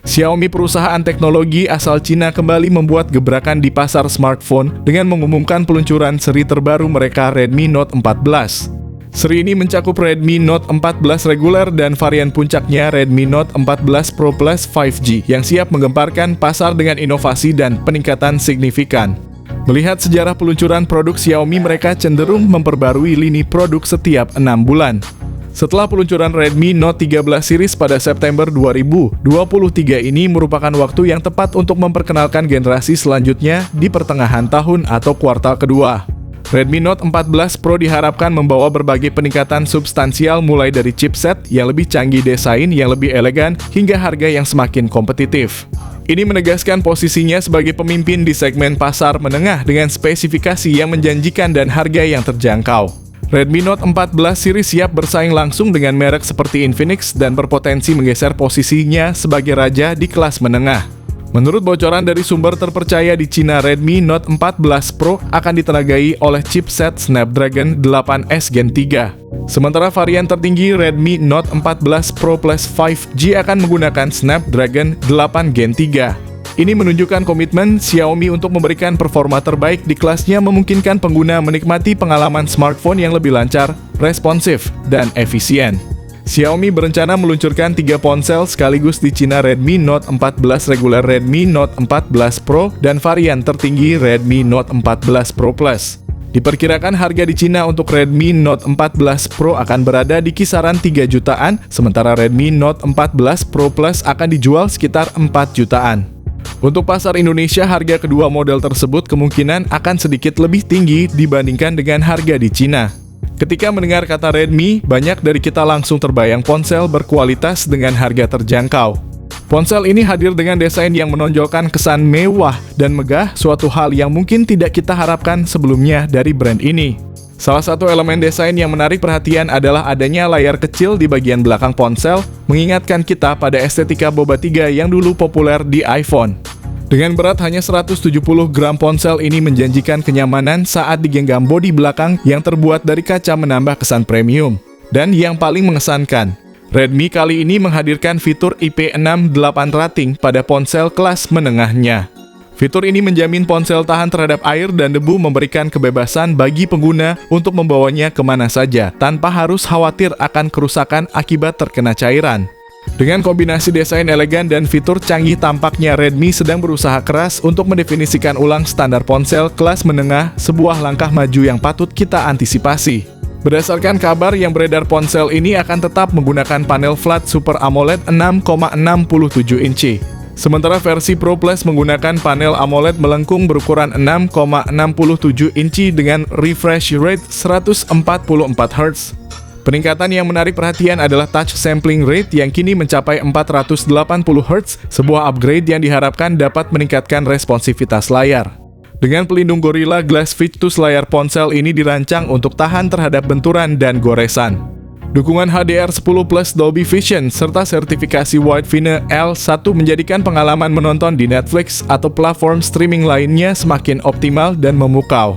Xiaomi, perusahaan teknologi asal Cina, kembali membuat gebrakan di pasar smartphone dengan mengumumkan peluncuran seri terbaru mereka, Redmi Note 14. Seri ini mencakup Redmi Note 14 reguler dan varian puncaknya Redmi Note 14 Pro Plus 5G yang siap menggemparkan pasar dengan inovasi dan peningkatan signifikan. Melihat sejarah peluncuran produk Xiaomi, mereka cenderung memperbarui lini produk setiap 6 bulan. Setelah peluncuran Redmi Note 13 series pada September 2023 ini merupakan waktu yang tepat untuk memperkenalkan generasi selanjutnya di pertengahan tahun atau kuartal kedua. Redmi Note 14 Pro diharapkan membawa berbagai peningkatan substansial, mulai dari chipset yang lebih canggih, desain yang lebih elegan, hingga harga yang semakin kompetitif. Ini menegaskan posisinya sebagai pemimpin di segmen pasar menengah dengan spesifikasi yang menjanjikan dan harga yang terjangkau. Redmi Note 14 series siap bersaing langsung dengan merek seperti Infinix dan berpotensi menggeser posisinya sebagai raja di kelas menengah. Menurut bocoran dari sumber terpercaya di Cina, Redmi Note 14 Pro akan ditenagai oleh chipset Snapdragon 8S Gen 3. Sementara varian tertinggi Redmi Note 14 Pro Plus 5G akan menggunakan Snapdragon 8 Gen 3. Ini menunjukkan komitmen Xiaomi untuk memberikan performa terbaik di kelasnya, memungkinkan pengguna menikmati pengalaman smartphone yang lebih lancar, responsif, dan efisien. Xiaomi berencana meluncurkan 3 ponsel sekaligus di Cina: Redmi Note 14 reguler, Redmi Note 14 Pro, dan varian tertinggi Redmi Note 14 Pro Plus. Diperkirakan harga di Cina untuk Redmi Note 14 Pro akan berada di kisaran 3 jutaan, sementara Redmi Note 14 Pro Plus akan dijual sekitar 4 jutaan. Untuk pasar Indonesia, harga kedua model tersebut kemungkinan akan sedikit lebih tinggi dibandingkan dengan harga di Cina. Ketika mendengar kata Redmi, banyak dari kita langsung terbayang ponsel berkualitas dengan harga terjangkau. Ponsel ini hadir dengan desain yang menonjolkan kesan mewah dan megah, suatu hal yang mungkin tidak kita harapkan sebelumnya dari brand ini. Salah satu elemen desain yang menarik perhatian adalah adanya layar kecil di bagian belakang ponsel, mengingatkan kita pada estetika Boba 3 yang dulu populer di iPhone. Dengan berat hanya 170 gram, ponsel ini menjanjikan kenyamanan saat digenggam. Bodi belakang yang terbuat dari kaca menambah kesan premium. Dan yang paling mengesankan, Redmi kali ini menghadirkan fitur IP68 rating pada ponsel kelas menengahnya. Fitur ini menjamin ponsel tahan terhadap air dan debu, memberikan kebebasan bagi pengguna untuk membawanya kemana saja tanpa harus khawatir akan kerusakan akibat terkena cairan. Dengan kombinasi desain elegan dan fitur canggih, tampaknya Redmi sedang berusaha keras untuk mendefinisikan ulang standar ponsel kelas menengah, sebuah langkah maju yang patut kita antisipasi. Berdasarkan kabar yang beredar, ponsel ini akan tetap menggunakan panel flat Super AMOLED 6,67 inci. Sementara versi Pro Plus menggunakan panel AMOLED melengkung berukuran 6,67 inci dengan refresh rate 144 Hz. Peningkatan yang menarik perhatian adalah touch sampling rate yang kini mencapai 480 Hz, sebuah upgrade yang diharapkan dapat meningkatkan responsivitas layar. Dengan pelindung Gorilla Glass Victus, layar ponsel ini dirancang untuk tahan terhadap benturan dan goresan. Dukungan HDR10 Plus Dolby Vision serta sertifikasi Widevine L1 menjadikan pengalaman menonton di Netflix atau platform streaming lainnya semakin optimal dan memukau.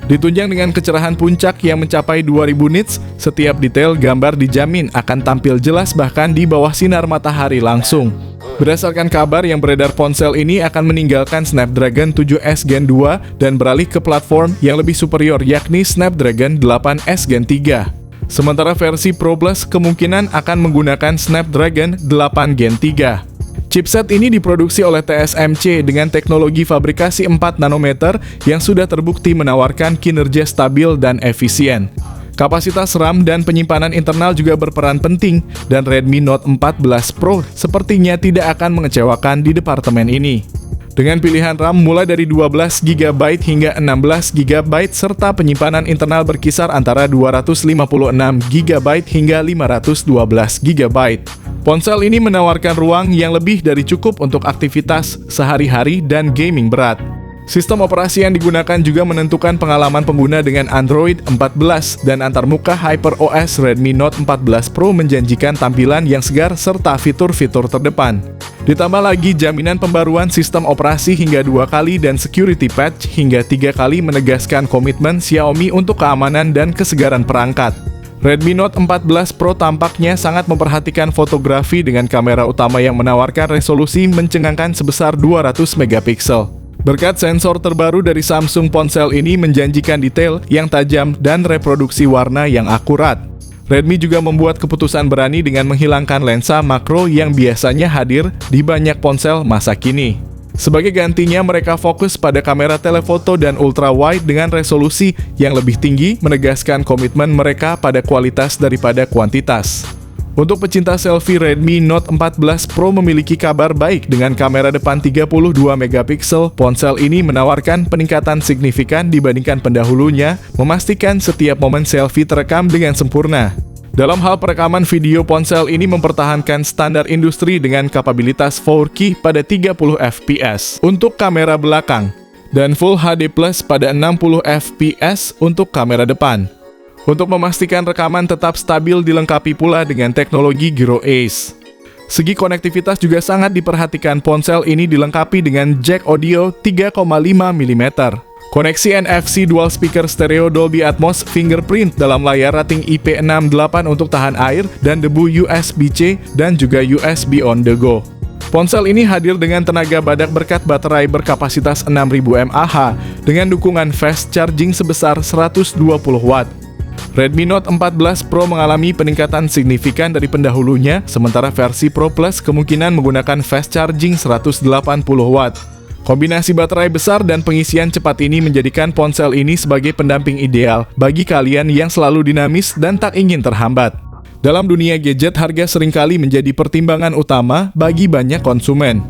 Ditunjang dengan kecerahan puncak yang mencapai 2000 nits, setiap detail gambar dijamin akan tampil jelas bahkan di bawah sinar matahari langsung. Berdasarkan kabar yang beredar, ponsel ini akan meninggalkan Snapdragon 7S Gen 2 dan beralih ke platform yang lebih superior, yakni Snapdragon 8S Gen 3. Sementara versi Pro Plus kemungkinan akan menggunakan Snapdragon 8 Gen 3. Chipset ini diproduksi oleh TSMC dengan teknologi fabrikasi 4 nanometer yang sudah terbukti menawarkan kinerja stabil dan efisien. Kapasitas RAM dan penyimpanan internal juga berperan penting, dan Redmi Note 14 Pro sepertinya tidak akan mengecewakan di departemen ini. Dengan pilihan RAM mulai dari 12 GB hingga 16 GB serta penyimpanan internal berkisar antara 256 GB hingga 512 GB. Ponsel ini menawarkan ruang yang lebih dari cukup untuk aktivitas sehari-hari dan gaming berat. Sistem operasi yang digunakan juga menentukan pengalaman pengguna dengan Android 14 dan antarmuka HyperOS. Redmi Note 14 Pro menjanjikan tampilan yang segar serta fitur-fitur terdepan. Ditambah lagi jaminan pembaruan sistem operasi hingga 2 kali dan security patch hingga 3 kali, menegaskan komitmen Xiaomi untuk keamanan dan kesegaran perangkat. Redmi Note 14 Pro tampaknya sangat memperhatikan fotografi dengan kamera utama yang menawarkan resolusi mencengangkan sebesar 200 megapiksel. Berkat sensor terbaru dari Samsung, ponsel ini menjanjikan detail yang tajam dan reproduksi warna yang akurat. Redmi juga membuat keputusan berani dengan menghilangkan lensa makro yang biasanya hadir di banyak ponsel masa kini. Sebagai gantinya, mereka fokus pada kamera telefoto dan ultra-wide dengan resolusi yang lebih tinggi, menegaskan komitmen mereka pada kualitas daripada kuantitas. Untuk pecinta selfie, Redmi Note 14 Pro memiliki kabar baik. Dengan kamera depan 32 megapiksel, ponsel ini menawarkan peningkatan signifikan dibandingkan pendahulunya, memastikan setiap momen selfie terekam dengan sempurna. Dalam hal perekaman video, ponsel ini mempertahankan standar industri dengan kapabilitas 4K pada 30 fps untuk kamera belakang dan Full HD Plus pada 60 fps untuk kamera depan. Untuk memastikan rekaman tetap stabil, dilengkapi pula dengan teknologi Gyro Ace. Segi konektivitas juga sangat diperhatikan. Ponsel ini dilengkapi dengan jack audio 3,5 mm. Koneksi NFC, dual speaker stereo, Dolby Atmos, fingerprint dalam layar, rating IP68 untuk tahan air dan debu, USB-C, dan juga USB on the go. Ponsel ini hadir dengan tenaga badak berkat baterai berkapasitas 6000 mAh dengan dukungan fast charging sebesar 120 Watt. Redmi Note 14 Pro mengalami peningkatan signifikan dari pendahulunya, sementara versi Pro Plus kemungkinan menggunakan fast charging 180 Watt. Kombinasi baterai besar dan pengisian cepat ini menjadikan ponsel ini sebagai pendamping ideal bagi kalian yang selalu dinamis dan tak ingin terhambat. Dalam dunia gadget, harga seringkali menjadi pertimbangan utama bagi banyak konsumen.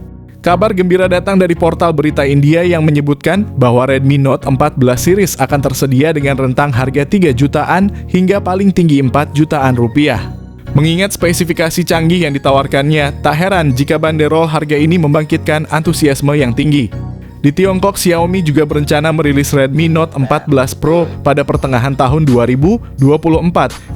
Kabar gembira datang dari portal berita India yang menyebutkan bahwa Redmi Note 14 series akan tersedia dengan rentang harga 3 jutaan hingga paling tinggi 4 jutaan rupiah. Mengingat spesifikasi canggih yang ditawarkannya, tak heran jika banderol harga ini membangkitkan antusiasme yang tinggi. Di Tiongkok, Xiaomi juga berencana merilis Redmi Note 14 Pro pada pertengahan tahun 2024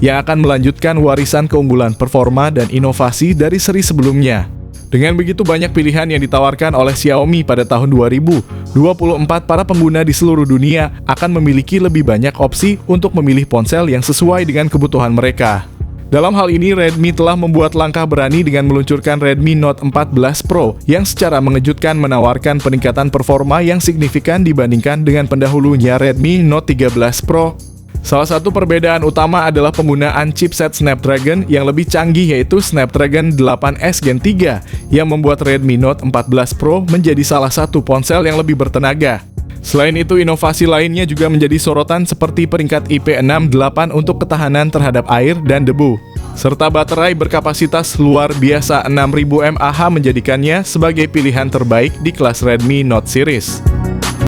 yang akan melanjutkan warisan keunggulan performa dan inovasi dari seri sebelumnya. Dengan begitu banyak pilihan yang ditawarkan oleh Xiaomi pada tahun 2024, para pengguna di seluruh dunia akan memiliki lebih banyak opsi untuk memilih ponsel yang sesuai dengan kebutuhan mereka. Dalam hal ini, Redmi telah membuat langkah berani dengan meluncurkan Redmi Note 14 Pro yang secara mengejutkan menawarkan peningkatan performa yang signifikan dibandingkan dengan pendahulunya Redmi Note 13 Pro. Salah satu perbedaan utama adalah penggunaan chipset Snapdragon yang lebih canggih, yaitu Snapdragon 8S Gen 3 yang membuat Redmi Note 14 Pro menjadi salah satu ponsel yang lebih bertenaga. Selain itu, inovasi lainnya juga menjadi sorotan seperti peringkat IP68 untuk ketahanan terhadap air dan debu, serta baterai berkapasitas luar biasa 6000 mAh menjadikannya sebagai pilihan terbaik di kelas Redmi Note series.